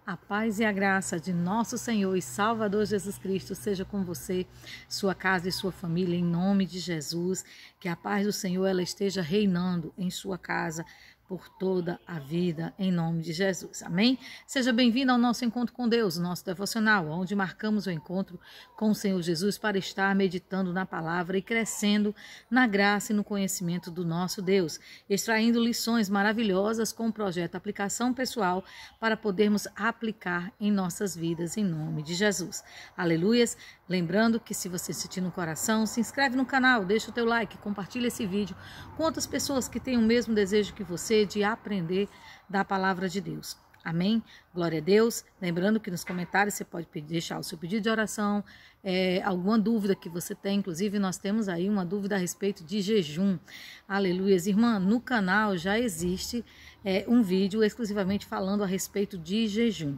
A paz e a graça de nosso Senhor e Salvador Jesus Cristo seja com você, sua casa e sua família, em nome de Jesus. Que a paz do Senhor ela esteja reinando em sua casa por toda a vida, em nome de Jesus. Amém? Seja bem-vindo ao nosso encontro com Deus, nosso devocional, onde marcamos o encontro com o Senhor Jesus para estar meditando na palavra e crescendo na graça e no conhecimento do nosso Deus, extraindo lições maravilhosas com o projeto Aplicação Pessoal para podermos aplicar em nossas vidas, em nome de Jesus. Aleluias! Lembrando que se você sentir no coração, se inscreve no canal, deixa o teu like, compartilha esse vídeo com outras pessoas que têm o mesmo desejo que você de aprender da palavra de Deus. Amém? Glória a Deus. Lembrando que nos comentários você pode deixar o seu pedido de oração, alguma dúvida que você tem. Inclusive nós temos aí uma dúvida a respeito de jejum. Aleluias. Irmã, no canal já existe um vídeo exclusivamente falando a respeito de jejum.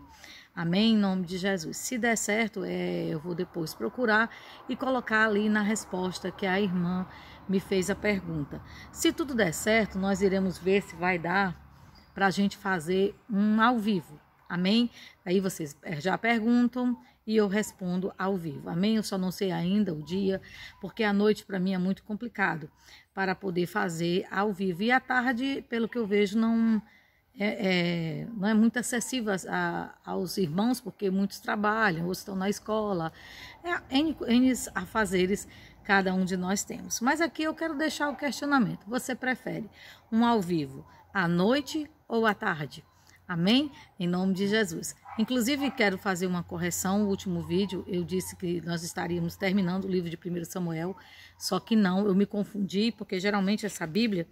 Amém? Em nome de Jesus. Se der certo, eu vou depois procurar e colocar ali na resposta que a irmã me fez a pergunta. Se tudo der certo, nós iremos ver se vai dar para a gente fazer um ao vivo. Amém? Aí vocês já perguntam e eu respondo ao vivo. Amém? Eu só não sei ainda o dia, porque a noite para mim é muito complicado para poder fazer ao vivo. E à tarde, pelo que eu vejo, não é muito acessível aos irmãos, porque muitos trabalham, outros estão na escola, N afazeres cada um de nós temos. Mas aqui eu quero deixar o questionamento: você prefere um ao vivo à noite ou à tarde? Amém? Em nome de Jesus. Inclusive quero fazer uma correção. O último vídeo eu disse que nós estaríamos terminando o livro de 1 Samuel, só que não, eu me confundi, porque geralmente essa Bíblia,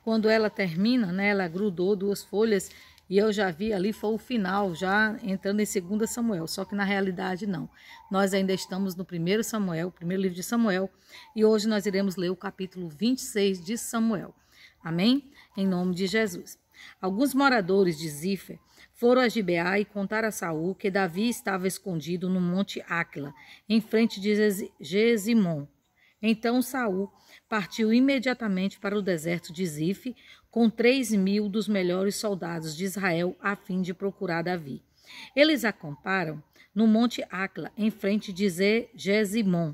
quando ela termina, né, ela grudou 2 folhas e eu já vi ali, foi o final, já entrando em 2 Samuel, só que na realidade não. Nós ainda estamos no 1 Samuel, primeiro livro de Samuel, e hoje nós iremos ler o capítulo 26 de Samuel. Amém? Em nome de Jesus. Alguns moradores de Zífer foram a Gibeá e contaram a Saul que Davi estava escondido no monte Áquila, em frente de Gesimon. Então Saul partiu imediatamente para o deserto de Zif com 3.000 dos melhores soldados de Israel a fim de procurar Davi. Eles acamparam no monte Áquila, em frente de Gesimon.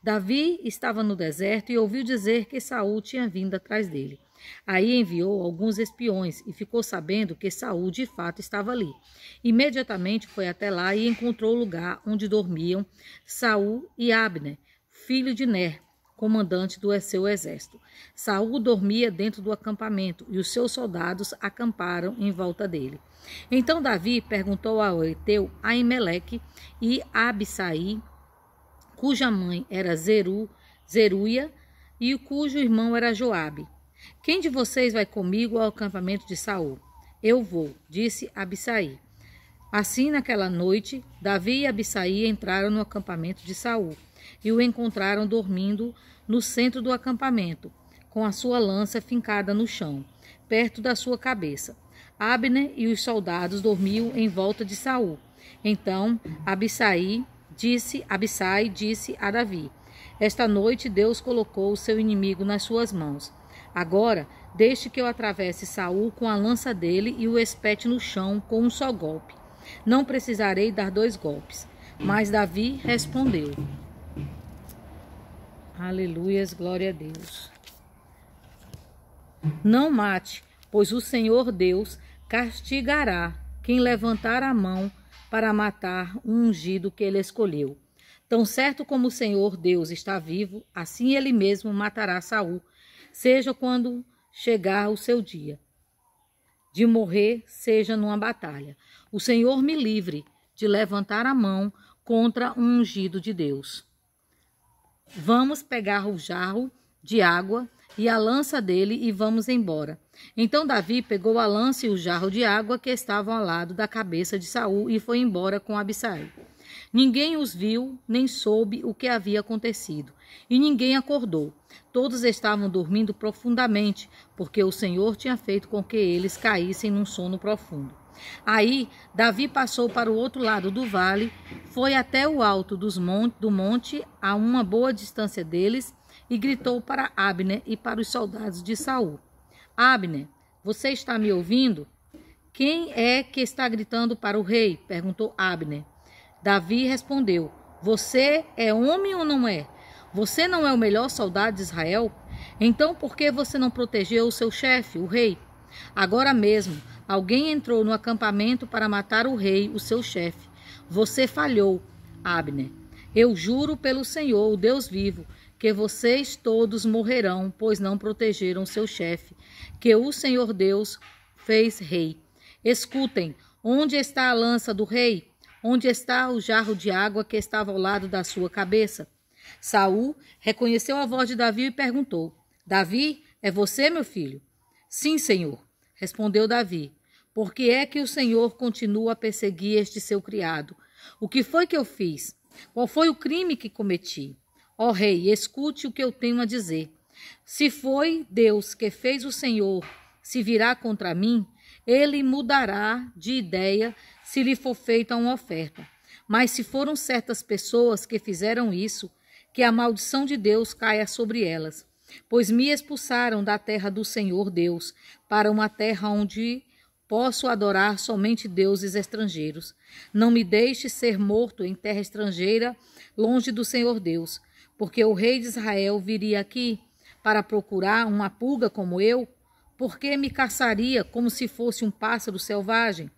Davi estava no deserto e ouviu dizer que Saul tinha vindo atrás dele. Aí enviou alguns espiões e ficou sabendo que Saul de fato estava ali. Imediatamente foi até lá e encontrou o lugar onde dormiam Saul e Abner, filho de Ner, comandante do seu exército. Saul dormia dentro do acampamento e os seus soldados acamparam em volta dele. Então Davi perguntou ao heteu Aimeleque e a Abisai, cuja mãe era Zeruia e cujo irmão era Joabe: quem de vocês vai comigo ao acampamento de Saul? Eu vou, disse Abisai. Assim, naquela noite, Davi e Abisai entraram no acampamento de Saul e o encontraram dormindo no centro do acampamento, com a sua lança fincada no chão, perto da sua cabeça. Abner e os soldados dormiam em volta de Saul. Então Abisai disse a Davi: esta noite Deus colocou o seu inimigo nas suas mãos. Agora, deixe que eu atravesse Saul com a lança dele e o espete no chão com um só golpe. Não precisarei dar 2 golpes. Mas Davi respondeu: aleluias, glória a Deus. Não mate, pois o Senhor Deus castigará quem levantar a mão para matar o ungido que ele escolheu. Tão certo como o Senhor Deus está vivo, assim ele mesmo matará Saul, seja quando chegar o seu dia de morrer, seja numa batalha. O Senhor me livre de levantar a mão contra um ungido de Deus. Vamos pegar o jarro de água e a lança dele e vamos embora. Então Davi pegou a lança e o jarro de água que estavam ao lado da cabeça de Saul e foi embora com Abisai. Ninguém os viu, nem soube o que havia acontecido, e ninguém acordou. Todos estavam dormindo profundamente, porque o Senhor tinha feito com que eles caíssem num sono profundo. Aí Davi passou para o outro lado do vale, foi até o alto do monte, a uma boa distância deles, e gritou para Abner e para os soldados de Saul: Abner, você está me ouvindo? Quem é que está gritando para o rei? Perguntou Abner. Davi respondeu: Você é homem ou não é? Você não é o melhor soldado de Israel? Então por que você não protegeu o seu chefe, o rei? Agora mesmo, alguém entrou no acampamento para matar o rei, o seu chefe. Você falhou, Abner. Eu juro pelo Senhor, o Deus vivo, que vocês todos morrerão, pois não protegeram seu chefe, que o Senhor Deus fez rei. Escutem, onde está a lança do rei? Onde está o jarro de água que estava ao lado da sua cabeça? Saul reconheceu a voz de Davi e perguntou: Davi, é você, meu filho? Sim, Senhor, respondeu Davi. Por que é que o Senhor continua a perseguir este seu criado? O que foi que eu fiz? Qual foi o crime que cometi? Ó rei, escute o que eu tenho a dizer. Se foi Deus que fez o Senhor se virar contra mim, ele mudará de ideia se lhe for feita uma oferta. Mas se foram certas pessoas que fizeram isso, que a maldição de Deus caia sobre elas. Pois me expulsaram da terra do Senhor Deus, para uma terra onde posso adorar somente deuses estrangeiros. Não me deixe ser morto em terra estrangeira, longe do Senhor Deus, porque o rei de Israel viria aqui para procurar uma pulga como eu. Por que me caçaria como se fosse um pássaro selvagem?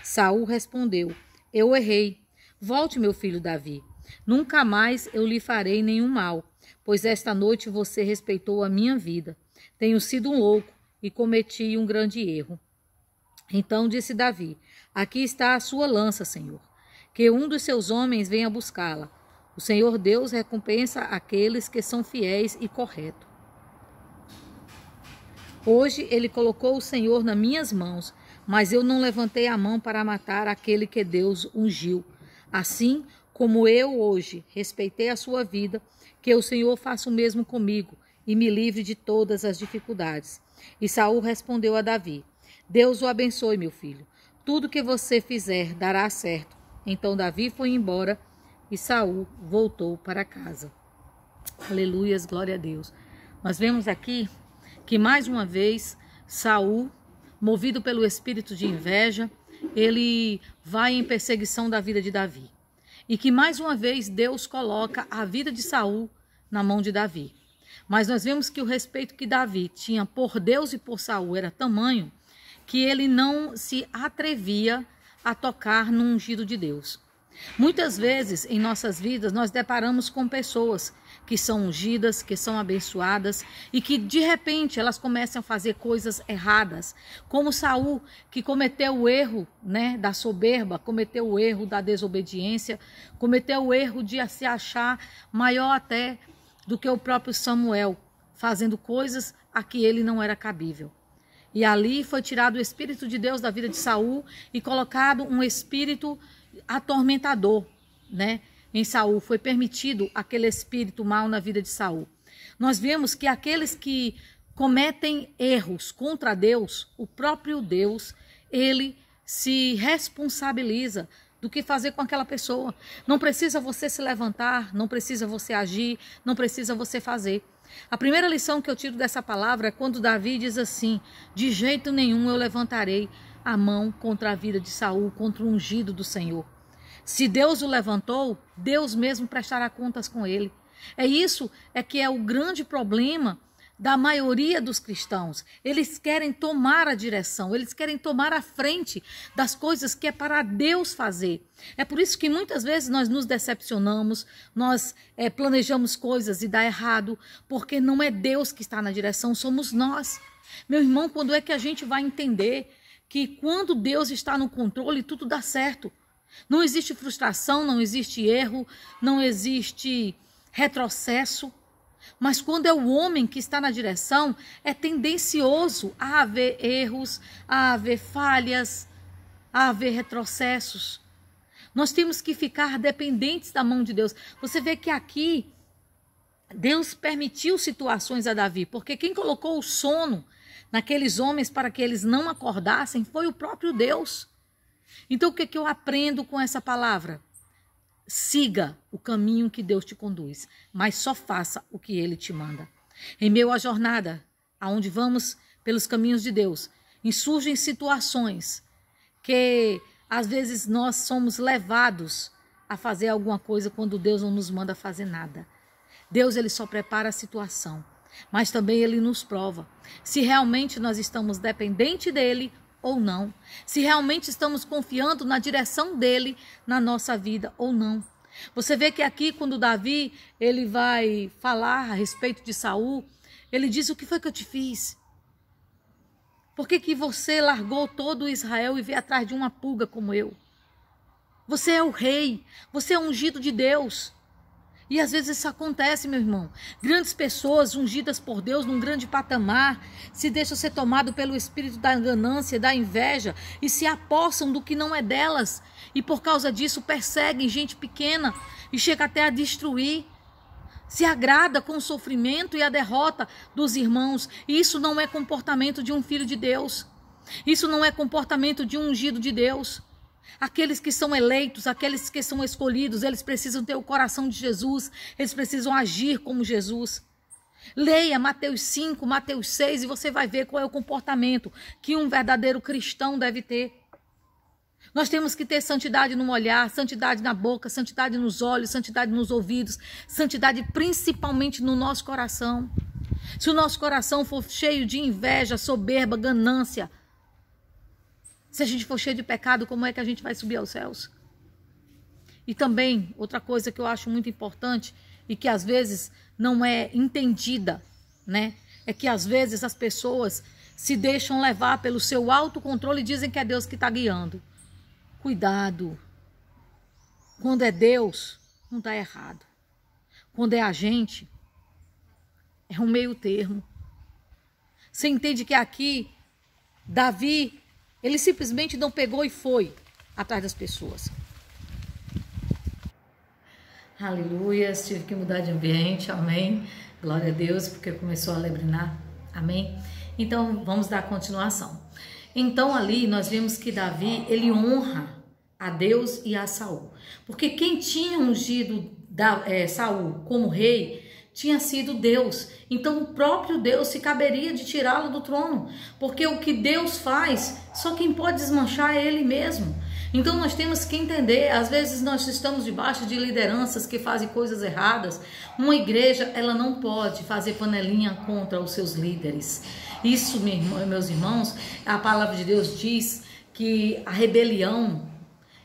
Saul respondeu: Eu errei. Volte, meu filho Davi. Nunca mais eu lhe farei nenhum mal, pois esta noite você respeitou a minha vida. Tenho sido um louco e cometi um grande erro. Então disse Davi: Aqui está a sua lança, Senhor. Que um dos seus homens venha buscá-la. O Senhor Deus recompensa aqueles que são fiéis e corretos. Hoje ele colocou o Senhor nas minhas mãos, mas eu não levantei a mão para matar aquele que Deus ungiu. Assim como eu hoje respeitei a sua vida, que o Senhor faça o mesmo comigo e me livre de todas as dificuldades. E Saul respondeu a Davi: Deus o abençoe, meu filho. Tudo que você fizer dará certo. Então Davi foi embora e Saul voltou para casa. Aleluias, glória a Deus. Nós vemos aqui que mais uma vez Saul, movido pelo espírito de inveja, ele vai em perseguição da vida de Davi. E que mais uma vez Deus coloca a vida de Saul na mão de Davi. Mas nós vemos que o respeito que Davi tinha por Deus e por Saul era tamanho que ele não se atrevia a tocar no ungido de Deus. Muitas vezes em nossas vidas nós deparamos com pessoas que são ungidas, que são abençoadas e que de repente elas começam a fazer coisas erradas, como Saul, que cometeu o erro, da soberba, cometeu o erro da desobediência, cometeu o erro de se achar maior até do que o próprio Samuel, fazendo coisas a que ele não era cabível. E ali foi tirado o Espírito de Deus da vida de Saul e colocado um espírito atormentador, em Saul. Foi permitido aquele espírito mal na vida de Saul. Nós vemos que aqueles que cometem erros contra Deus, o próprio Deus, ele se responsabiliza do que fazer com aquela pessoa. Não precisa você se levantar, não precisa você agir, não precisa você fazer. A primeira lição que eu tiro dessa palavra é quando Davi diz assim: de jeito nenhum eu levantarei a mão contra a vida de Saul, contra o ungido do Senhor. Se Deus o levantou, Deus mesmo prestará contas com ele. Isso que é o grande problema da maioria dos cristãos. Eles querem tomar a direção, eles querem tomar a frente das coisas que é para Deus fazer. É por isso que muitas vezes nós nos decepcionamos, nós planejamos coisas e dá errado, porque não é Deus que está na direção, somos nós. Meu irmão, quando é que a gente vai entender que quando Deus está no controle, tudo dá certo? Não existe frustração, não existe erro, não existe retrocesso. Mas quando é o homem que está na direção, é tendencioso a haver erros, a haver falhas, a haver retrocessos. Nós temos que ficar dependentes da mão de Deus. Você vê que aqui Deus permitiu situações a Davi, porque quem colocou o sono naqueles homens para que eles não acordassem foi o próprio Deus. Então o que eu aprendo com essa palavra? Siga o caminho que Deus te conduz, mas só faça o que Ele te manda. Em meio à jornada, aonde vamos pelos caminhos de Deus, insurgem situações que às vezes nós somos levados a fazer alguma coisa quando Deus não nos manda fazer nada. Deus, ele só prepara a situação, mas também ele nos prova se realmente nós estamos dependentes dele ou não, se realmente estamos confiando na direção dele na nossa vida ou não. Você vê que aqui, quando Davi ele vai falar a respeito de Saul, ele diz: o que foi que eu te fiz? Por que você largou todo Israel e veio atrás de uma pulga como eu? Você é o rei, você é ungido de Deus. E às vezes isso acontece, meu irmão. Grandes pessoas ungidas por Deus num grande patamar se deixam ser tomado pelo espírito da ganância, da inveja e se apossam do que não é delas. E por causa disso perseguem gente pequena e chega até a destruir. Se agrada com o sofrimento e a derrota dos irmãos. E isso não é comportamento de um filho de Deus. Isso não é comportamento de um ungido de Deus. Aqueles que são eleitos, aqueles que são escolhidos, eles precisam ter o coração de Jesus, eles precisam agir como Jesus. Leia Mateus 5, Mateus 6 e você vai ver qual é o comportamento que um verdadeiro cristão deve ter. Nós temos que ter santidade no olhar, santidade na boca, santidade nos olhos, santidade nos ouvidos, santidade principalmente no nosso coração. Se o nosso coração for cheio de inveja, soberba, ganância, se a gente for cheio de pecado, como é que a gente vai subir aos céus? E também, outra coisa que eu acho muito importante e que às vezes não é entendida, né? É que às vezes as pessoas se deixam levar pelo seu autocontrole e dizem que é Deus que está guiando. Cuidado. Quando é Deus, não está errado. Quando é a gente, é um meio termo. Você entende que aqui, Davi, ele simplesmente não pegou e foi atrás das pessoas. Aleluia, tive que mudar de ambiente, amém. Glória a Deus, porque começou a lebrinar, amém. Então, vamos dar continuação. Então, ali nós vimos que Davi, ele honra a Deus e a Saul. Porque quem tinha ungido Saul como rei tinha sido Deus. Então o próprio Deus se caberia de tirá-lo do trono. Porque o que Deus faz, só quem pode desmanchar é Ele mesmo. Então nós temos que entender, às vezes nós estamos debaixo de lideranças que fazem coisas erradas. Uma igreja, ela não pode fazer panelinha contra os seus líderes. Isso, meus irmãos, a palavra de Deus diz que a rebelião,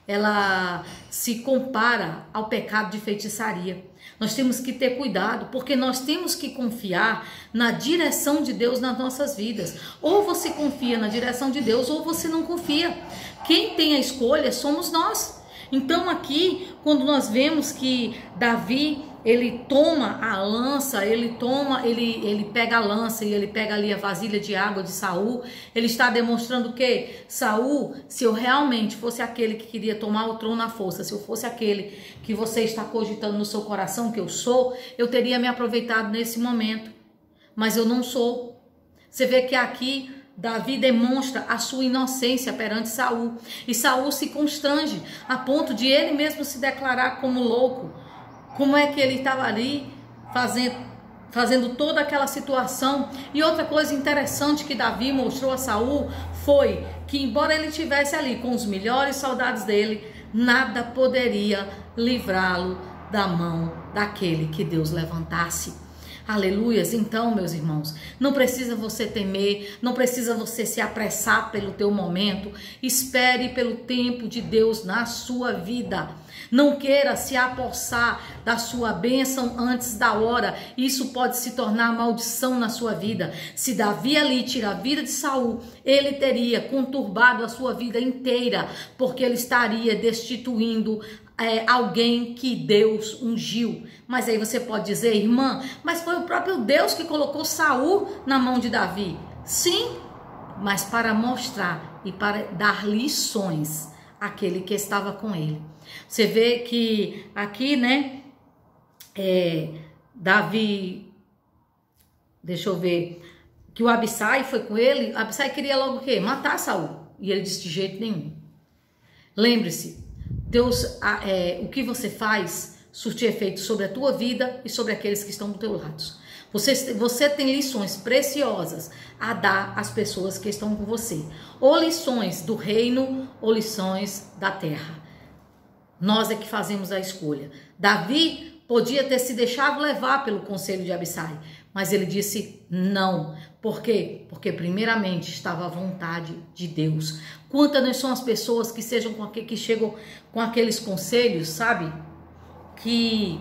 ela se compara ao pecado de feitiçaria. Nós temos que ter cuidado, porque nós temos que confiar na direção de Deus nas nossas vidas. Ou você confia na direção de Deus, ou você não confia. Quem tem a escolha somos nós. Então aqui, quando nós vemos que Davi, ele toma a lança, ele pega a lança e ele pega ali a vasilha de água de Saul, ele está demonstrando que Saul, se eu realmente fosse aquele que queria tomar o trono à força, se eu fosse aquele que você está cogitando no seu coração que eu sou, eu teria me aproveitado nesse momento, mas eu não sou. Você vê que aqui Davi demonstra a sua inocência perante Saul, e Saul se constrange a ponto de ele mesmo se declarar como louco. Como é que ele estava ali fazendo toda aquela situação. E outra coisa interessante que Davi mostrou a Saul foi que, embora ele estivesse ali com os melhores soldados dele, nada poderia livrá-lo da mão daquele que Deus levantasse. Aleluias. Então, meus irmãos, não precisa você temer, não precisa você se apressar pelo teu momento. Espere pelo tempo de Deus na sua vida. Não queira se apossar da sua bênção antes da hora. Isso pode se tornar maldição na sua vida. Se Davi ali tira a vida de Saul, ele teria conturbado a sua vida inteira, porque ele estaria destituindo alguém que Deus ungiu. Mas aí você pode dizer, irmã, mas foi o próprio Deus que colocou Saul na mão de Davi. Sim, mas para mostrar e para dar lições àquele que estava com ele. Você vê que aqui, né, Davi, deixa eu ver, que o Abissai foi com ele. Abissai queria logo o quê? Matar Saul. E ele disse, de jeito nenhum. Lembre-se, Deus, o que você faz surte efeito sobre a tua vida e sobre aqueles que estão do teu lado. Você tem lições preciosas a dar às pessoas que estão com você. Ou lições do reino, ou lições da terra. Nós é que fazemos a escolha. Davi podia ter se deixado levar pelo conselho de Abissai, mas ele disse não. Por quê? Porque primeiramente estava a vontade de Deus. Quantas não são as pessoas que chegam com aqueles conselhos, sabe? Que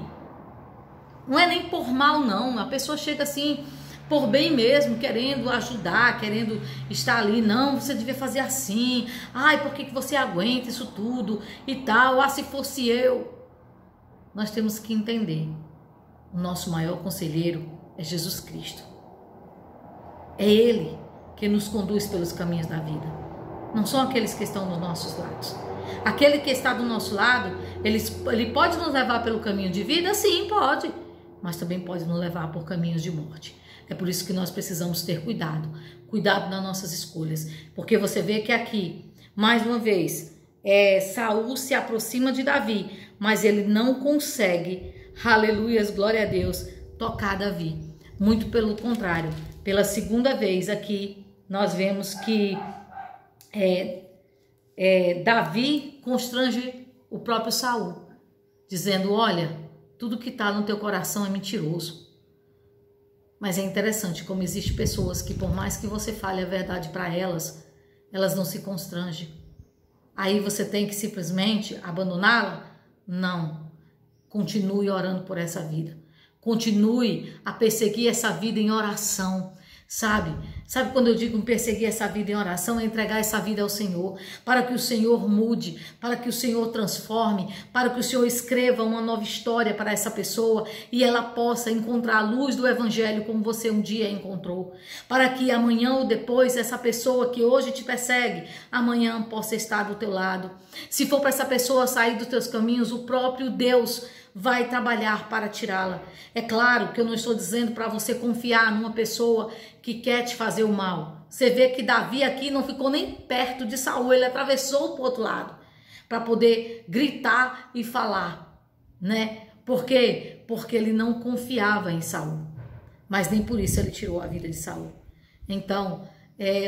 não é nem por mal, não. A pessoa chega assim por bem mesmo, querendo ajudar, querendo estar ali. Não, você devia fazer assim. Ai, por que você aguenta isso tudo e tal? Ah, se fosse eu. Nós temos que entender. O nosso maior conselheiro é Jesus Cristo. É Ele que nos conduz pelos caminhos da vida. Não são aqueles que estão dos nossos lados. Aquele que está do nosso lado, ele pode nos levar pelo caminho de vida? Sim, pode. Mas também pode nos levar por caminhos de morte. É por isso que nós precisamos ter cuidado. Cuidado nas nossas escolhas. Porque você vê que aqui, mais uma vez, Saul se aproxima de Davi, mas ele não consegue, aleluias, glória a Deus, tocar Davi. Muito pelo contrário. Pela segunda vez aqui, nós vemos que Davi constrange o próprio Saul, dizendo, olha, tudo que está no teu coração é mentiroso. Mas é interessante como existem pessoas que, por mais que você fale a verdade para elas, elas não se constrangem. Aí você tem que simplesmente abandoná-la? Não. Continue orando por essa vida. Continue a perseguir essa vida em oração. Sabe quando eu digo perseguir essa vida em oração? É entregar essa vida ao Senhor, para que o Senhor mude, para que o Senhor transforme, para que o Senhor escreva uma nova história para essa pessoa e ela possa encontrar a luz do Evangelho como você um dia encontrou, para que amanhã ou depois essa pessoa que hoje te persegue, amanhã possa estar do teu lado. Se for para essa pessoa sair dos teus caminhos, o próprio Deus vai trabalhar para tirá-la. É claro que eu não estou dizendo para você confiar numa pessoa que quer te fazer o mal. Você vê que Davi aqui não ficou nem perto de Saul, ele atravessou para o outro lado para poder gritar e falar, né? Por quê? Porque ele não confiava em Saul, mas nem por isso ele tirou a vida de Saul. Então,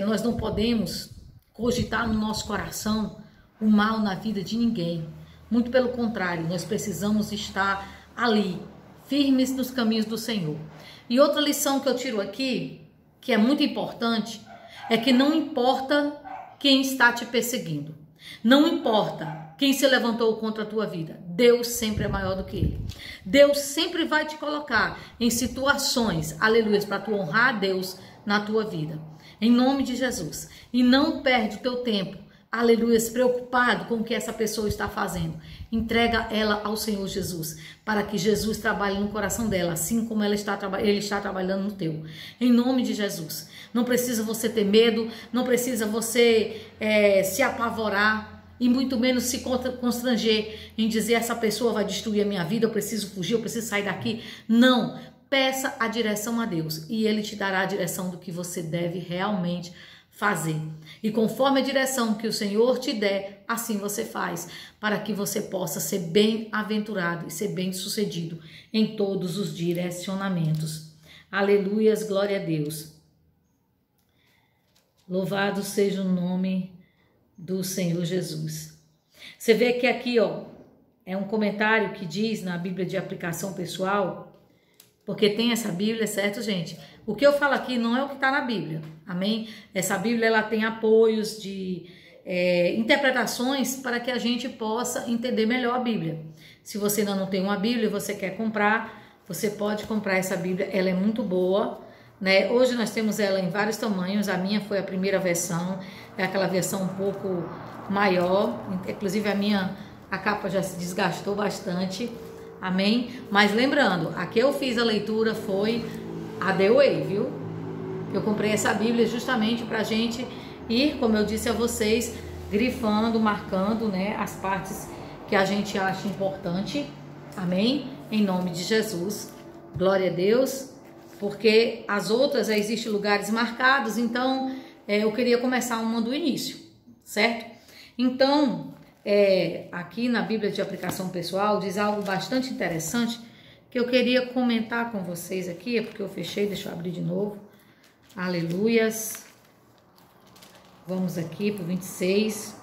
nós não podemos cogitar no nosso coração o mal na vida de ninguém. Muito pelo contrário, nós precisamos estar ali, firmes nos caminhos do Senhor. E outra lição que eu tiro aqui, que é muito importante, é que não importa quem está te perseguindo. Não importa quem se levantou contra a tua vida. Deus sempre é maior do que ele. Deus sempre vai te colocar em situações, aleluia, para tu honrar a Deus na tua vida. Em nome de Jesus. E não perde o teu tempo, aleluia, preocupado com o que essa pessoa está fazendo. Entrega ela ao Senhor Jesus, para que Jesus trabalhe no coração dela, assim como ele está trabalhando no teu. Em nome de Jesus. Não precisa você ter medo, não precisa você se apavorar, e muito menos se constranger em dizer, essa pessoa vai destruir a minha vida, eu preciso fugir, eu preciso sair daqui. Não, peça a direção a Deus, e Ele te dará a direção do que você deve realmente fazer. E conforme a direção que o Senhor te der, assim você faz, para que você possa ser bem-aventurado e ser bem-sucedido em todos os direcionamentos. Aleluias, glória a Deus. Louvado seja o nome do Senhor Jesus. Você vê que aqui, ó, é um comentário que diz na Bíblia de aplicação pessoal, porque tem essa Bíblia, certo, gente? O que eu falo aqui não é o que está na Bíblia, amém? Essa Bíblia, ela tem apoios de interpretações para que a gente possa entender melhor a Bíblia. Se você ainda não tem uma Bíblia e você quer comprar, você pode comprar essa Bíblia, ela é muito boa, né? Hoje nós temos ela em vários tamanhos, a minha foi a primeira versão, é aquela versão um pouco maior, inclusive a capa já se desgastou bastante, amém? Mas lembrando, a que eu fiz a leitura foi a The Way, viu? Eu comprei essa Bíblia justamente para a gente ir, como eu disse a vocês, grifando, marcando, né, as partes que a gente acha importante, amém? Em nome de Jesus, glória a Deus, porque as outras existem lugares marcados, então eu queria começar uma do início, certo? Então, aqui na Bíblia de aplicação pessoal diz algo bastante interessante, que eu queria comentar com vocês aqui, é porque eu fechei, deixa eu abrir de novo. Aleluias. Vamos aqui para o 26.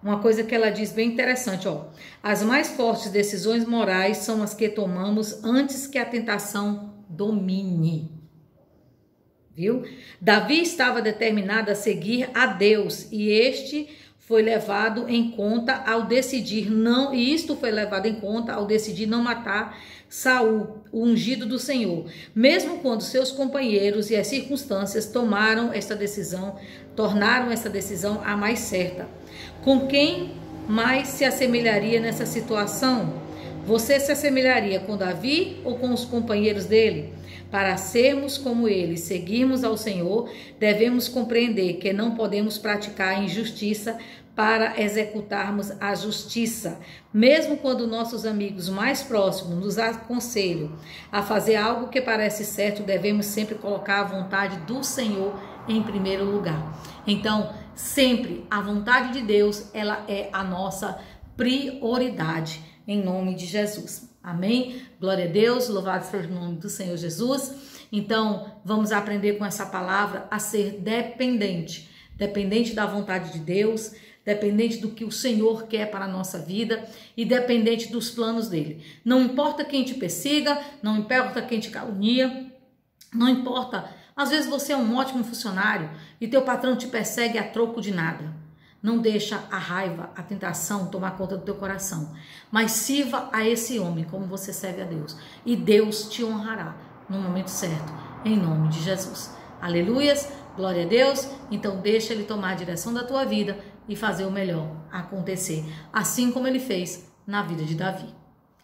Uma coisa que ela diz bem interessante, ó. As mais fortes decisões morais são as que tomamos antes que a tentação domine. Viu? Davi estava determinado a seguir a Deus e este foi levado em conta ao decidir não, e isto foi levado em conta ao decidir não matar Saul, o ungido do Senhor, mesmo quando seus companheiros e as circunstâncias tornaram esta decisão a mais certa. Com quem mais se assemelharia nessa situação? Você se assemelharia com Davi ou com os companheiros dele? Para sermos como ele, seguirmos ao Senhor, devemos compreender que não podemos praticar a injustiça para executarmos a justiça. Mesmo quando nossos amigos mais próximos nos aconselham a fazer algo que parece certo, devemos sempre colocar a vontade do Senhor em primeiro lugar. Então, sempre a vontade de Deus, ela é a nossa prioridade, em nome de Jesus. Amém? Glória a Deus, louvado seja o nome do Senhor Jesus. Então, vamos aprender com essa palavra a ser dependente da vontade de Deus, dependente do que o Senhor quer para a nossa vida e dependente dos planos dele. Não importa quem te persiga, não importa quem te calunia, não importa. Às vezes você é um ótimo funcionário e teu patrão te persegue a troco de nada. Não deixa a raiva, a tentação tomar conta do teu coração, mas sirva a esse homem como você serve a Deus e Deus te honrará no momento certo, em nome de Jesus. Aleluias, glória a Deus. Então deixa ele tomar a direção da tua vida e fazer o melhor acontecer, assim como ele fez na vida de Davi.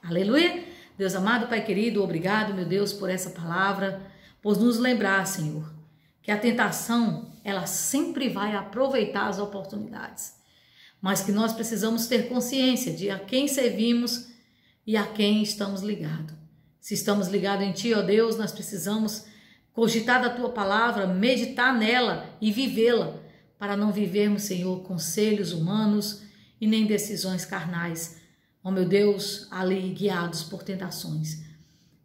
Aleluia. Deus amado, Pai querido, obrigado, meu Deus, por essa palavra, por nos lembrar, Senhor, que a tentação, ela sempre vai aproveitar as oportunidades, mas que nós precisamos ter consciência de a quem servimos e a quem estamos ligados. Se estamos ligados em Ti, ó Deus, nós precisamos cogitar da Tua palavra, meditar nela e vivê-la, para não vivermos, Senhor, conselhos humanos e nem decisões carnais, ó meu Deus, ali guiados por tentações.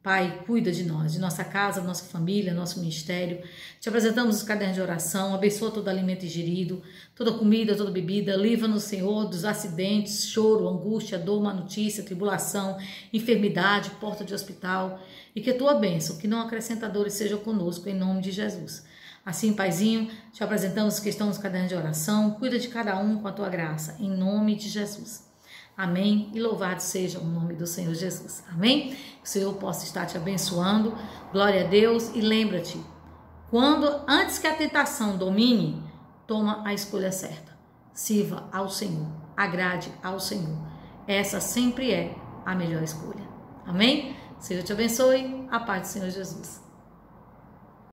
Pai, cuida de nós, de nossa casa, nossa família, nosso ministério. Te apresentamos os cadernos de oração, abençoa todo alimento ingerido, toda comida, toda bebida. Livra-nos, Senhor, dos acidentes, choro, angústia, dor, má notícia, tribulação, enfermidade, porta de hospital. E que a tua bênção, que não acrescentadores, seja conosco, em nome de Jesus. Assim, Paizinho, te apresentamos os que estão nos cadernos de oração. Cuida de cada um com a tua graça, em nome de Jesus. Amém, e louvado seja o nome do Senhor Jesus. Amém? Que o Senhor possa estar te abençoando. Glória a Deus. E lembra-te, antes que a tentação domine, toma a escolha certa. Sirva ao Senhor, agrade ao Senhor. Essa sempre é a melhor escolha. Amém? O Senhor te abençoe. A paz do Senhor Jesus.